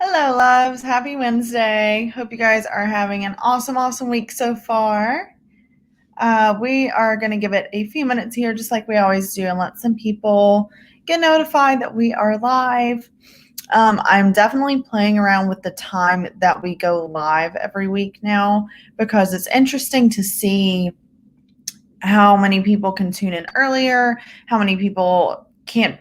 Hello, loves. Happy Wednesday. Hope you guys are having an awesome week so far. We are going to give it a few minutes here, just like we always do, and let some people get notified that we are live. I'm definitely playing around with the time that we go live every week now because it's interesting to see how many people can tune in earlier, how many people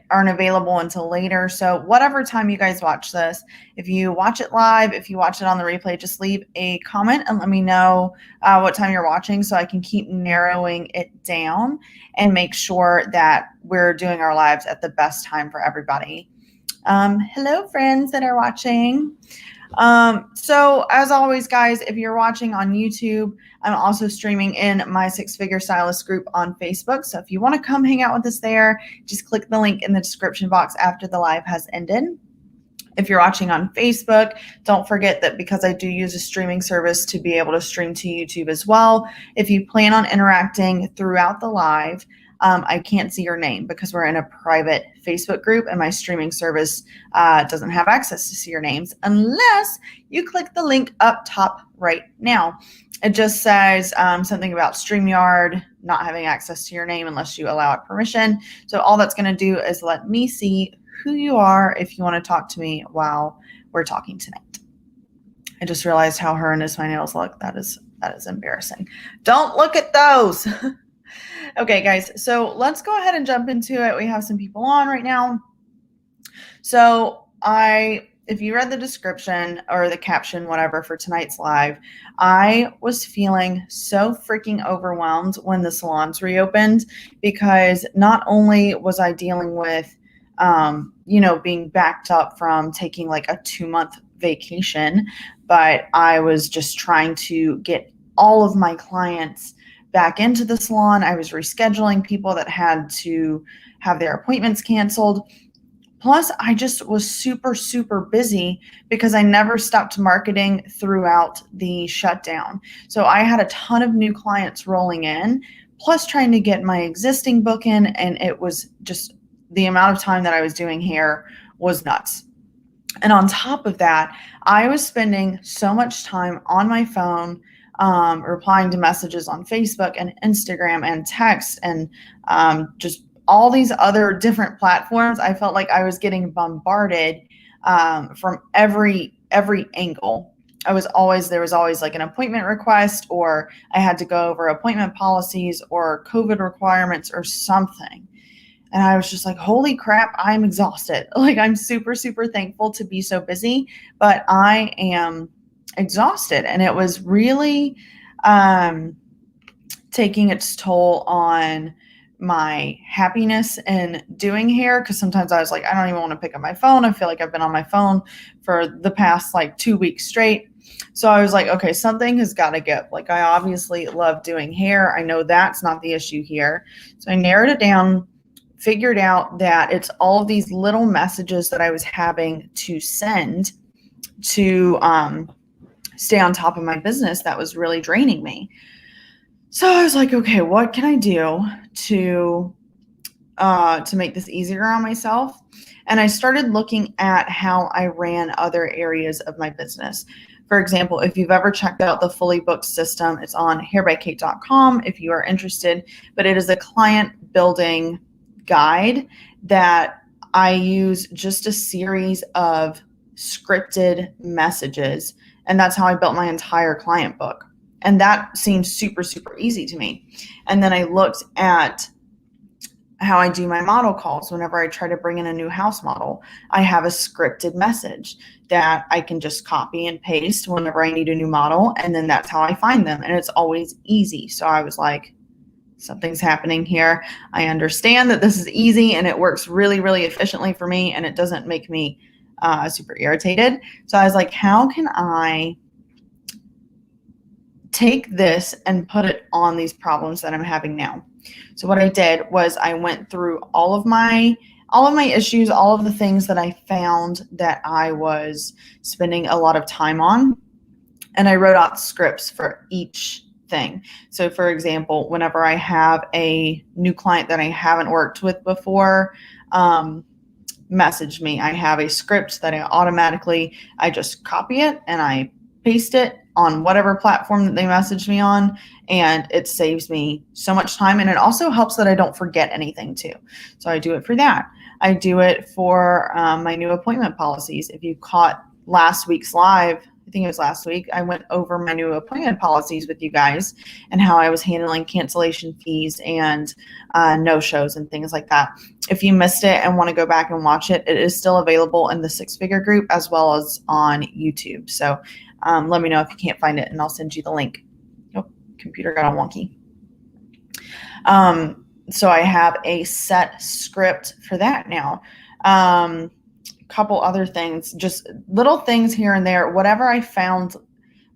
aren't available until later. So whatever time you guys watch this, if you watch it live, if you watch it on the replay, just leave a comment and let me know what time you're watching so I can keep narrowing it down and make sure that we're doing our lives at the best time for everybody. Hello, friends that are watching. So as always, guys, if you're watching on YouTube, I'm also streaming in my Six Figure Stylist group on Facebook. So if you want to come hang out with us there, just click the link in the description box after the live has ended. If you're watching on Facebook, don't forget that because I do use a streaming service to be able to stream to YouTube as well. If you plan on interacting throughout the live, I can't see your name because we're in a private Facebook group and my streaming service doesn't have access to see your names unless you click the link up top right now. It just says something about StreamYard not having access to your name unless you allow it permission. So all that's going to do is let me see who you are if you want to talk to me while we're talking tonight. I just realized how horrendous my nails look. That is embarrassing. Don't look at those. Okay, guys, so let's go ahead and jump into it. We have some people on right now. So if you read the description or the caption, whatever, for tonight's live, I was feeling so freaking overwhelmed when the salons reopened because not only was I dealing with, being backed up from taking like a 2-month vacation, but I was just trying to get all of my clients back into the salon. I was rescheduling people that had to have their appointments canceled. Plus, I just was super busy because I never stopped marketing throughout the shutdown. So I had a ton of new clients rolling in, plus trying to get my existing book in, and it was just the amount of time that I was doing hair was nuts. And on top of that, I was spending so much time on my phone, replying to messages on Facebook and Instagram and text and just all these other different platforms. I felt like I was getting bombarded from every angle. There was always like an appointment request, or I had to go over appointment policies or COVID requirements or something. And I was just like, holy crap, I'm exhausted. Like, I'm super thankful to be so busy, but I am exhausted. And it was really taking its toll on my happiness in doing hair, because sometimes I was like, I don't even want to pick up my phone. I feel like I've been on my phone for the past like 2 weeks straight. So I was like, okay, something has got to give. Like, I obviously love doing hair. I know that's not the issue here. So I narrowed it down, figured out that it's all of these little messages that I was having to send to stay on top of my business that was really draining me. So I was like, okay, what can I do to make this easier on myself? And I started looking at how I ran other areas of my business. For example, if you've ever checked out the Fully Booked system, it's on hairbykate.com if you are interested, but it is a client building guide that I use just a series of scripted messages. And that's how I built my entire client book. And that seemed super easy to me. And then I looked at how I do my model calls. Whenever I try to bring in a new house model, I have a scripted message that I can just copy and paste whenever I need a new model. And then that's how I find them. And it's always easy. So I was like, something's happening here. I understand that this is easy and it works really efficiently for me, and it doesn't make me super irritated. So I was like, how can I take this and put it on these problems that I'm having now? So what I did was I went through all of my issues, all of the things that I found that I was spending a lot of time on, and I wrote out scripts for each thing. So for example, whenever I have a new client that I haven't worked with before, message me, I have a script that I just copy it and I paste it on whatever platform that they message me on, and it saves me so much time. And it also helps that I don't forget anything too. So I do it for that. I do it for my new appointment policies. If you caught last week's live, I think it was last week, I went over my new appointment policies with you guys and how I was handling cancellation fees and no-shows and things like that. If you missed it and want to go back and watch it, it is still available in the Six Figure group as well as on YouTube. So let me know if you can't find it and I'll send you the link. Oh, computer got all wonky. So I have a set script for that now. Couple other things, just little things here and there, whatever I felt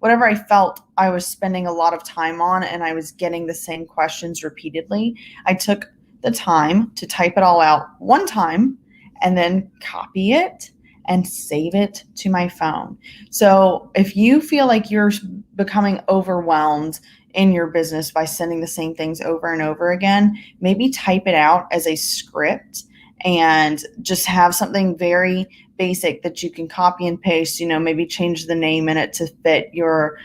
I was spending a lot of time on and I was getting the same questions repeatedly, I took the time to type it all out one time and then copy it and save it to my phone. So if you feel like you're becoming overwhelmed in your business by sending the same things over and over again, maybe type it out as a script and just have something very basic that you can copy and paste, maybe change the name in it to fit your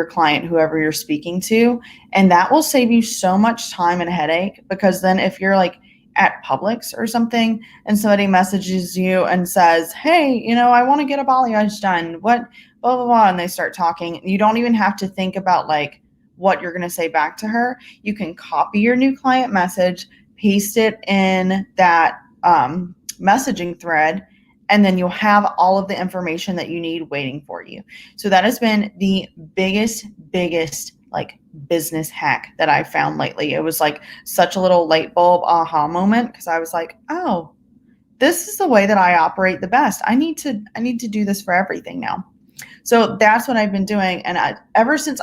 client, whoever you're speaking to. And that will save you so much time and headache, because then if you're like at Publix or something and somebody messages you and says, hey, I want to get a balayage done, what, blah, blah, blah, and they start talking, you don't even have to think about like what you're going to say back to her. You can copy your new client message, paste it in that messaging thread, and then you'll have all of the information that you need waiting for you. So that has been the biggest like business hack that I found lately. It was like such a little light bulb aha moment, because I was like, oh, this is the way that I operate the best. I need to do this for everything now. So that's what I've been doing. And ever since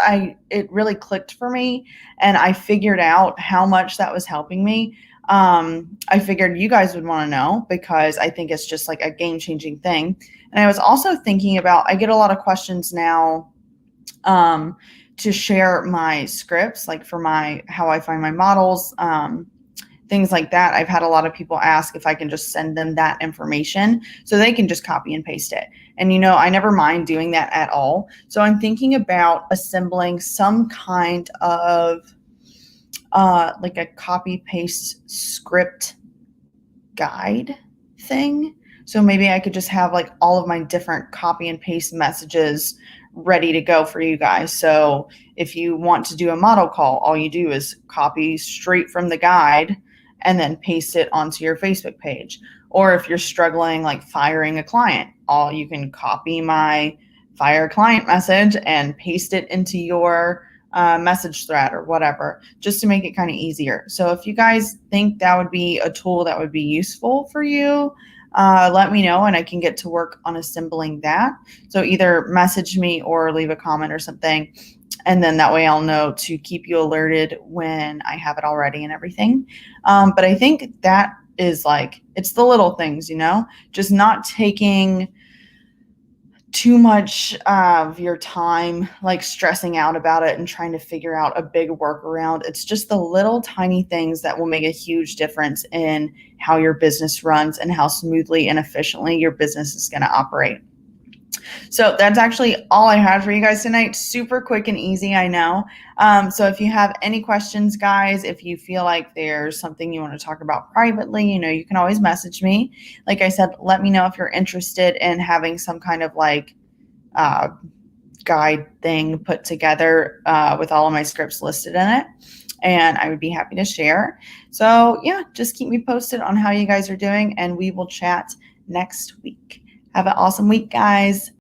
it really clicked for me and I figured out how much that was helping me, I figured you guys would want to know, because I think it's just like a game-changing thing. And I was also thinking about, I get a lot of questions now to share my scripts, like for how I find my models, things like that. I've had a lot of people ask if I can just send them that information so they can just copy and paste it. And I never mind doing that at all. So I'm thinking about assembling some kind of like a copy paste script guide thing. So maybe I could just have like all of my different copy and paste messages ready to go for you guys. So if you want to do a model call, all you do is copy straight from the guide and then paste it onto your Facebook page. Or if you're struggling like firing a client, you can copy my fire client message and paste it into your message thread or whatever, just to make it kind of easier. So if you guys think that would be a tool that would be useful for you, let me know and I can get to work on assembling that. So either message me or leave a comment or something, and then that way I'll know to keep you alerted when I have it all ready and everything. But I think that is like, it's the little things, just not taking too much of your time like stressing out about it and trying to figure out a big workaround. It's just the little tiny things that will make a huge difference in how your business runs and how smoothly and efficiently your business is going to operate. So that's actually all I had for you guys tonight. Super quick and easy, I know. So if you have any questions, guys, if you feel like there's something you want to talk about privately, you can always message me. Like I said, let me know if you're interested in having some kind of like guide thing put together with all of my scripts listed in it. And I would be happy to share. So yeah, just keep me posted on how you guys are doing, and we will chat next week. Have an awesome week, guys.